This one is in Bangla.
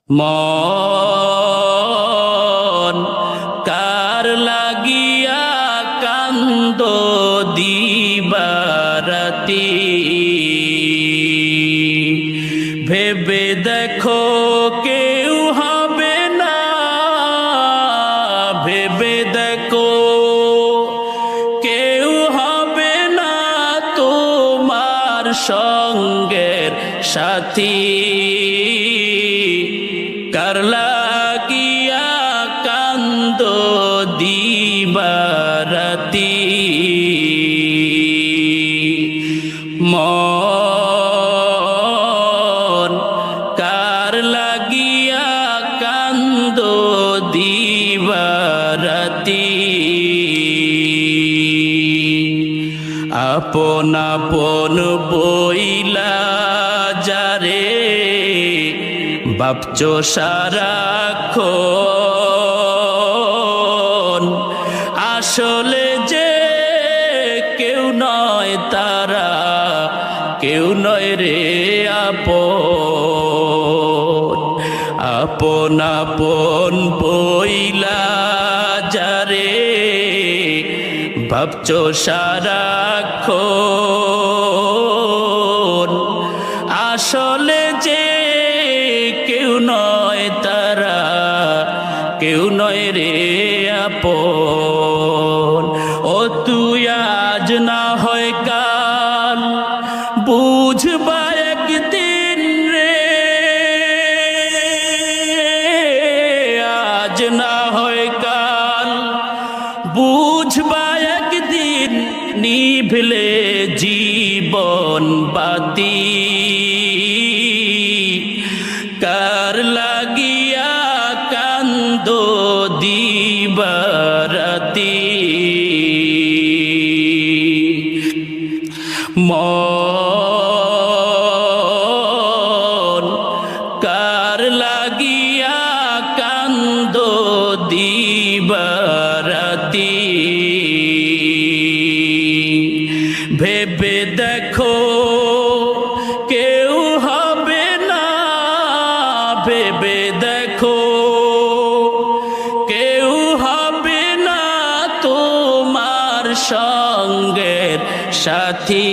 মন কার লাগিয়া কান্দো দিবারাতি, ভেবে দেখো কেউ হবে না, ভেবে দেখো কেউ হবে না তোমার সঙ্গের সাথী। কার লাগিয়া কান্দো দিবারাতি, মন কার লাগিয়া কান্দো দিবারাতি। আপন আপন বইলা যারে ভাবছো সারাক্ষণ, আসলে যে কেউ নয় তারা, কেউ নয় রে আপন। আপন আপন বইলা যারে ভাবছো সারাক্ষণ, আসলে যে কেউ নয় তারা, কেউ নয় রে আপন। ও তুই আজ না হয় কাল বুঝবা একদিন রে, আজ না হয় কাল বুঝবা একদিন, নিভলে জীবন বাতি। কার লাগিয়া কান্দো দিবারাতি, মন কার লাগিয়া কান্দো দিবারাতি। ভেবে দেখো কেউ হবে না, ভেবে দেখো কেউ হবে না তোমার সঙ্গের সাথী।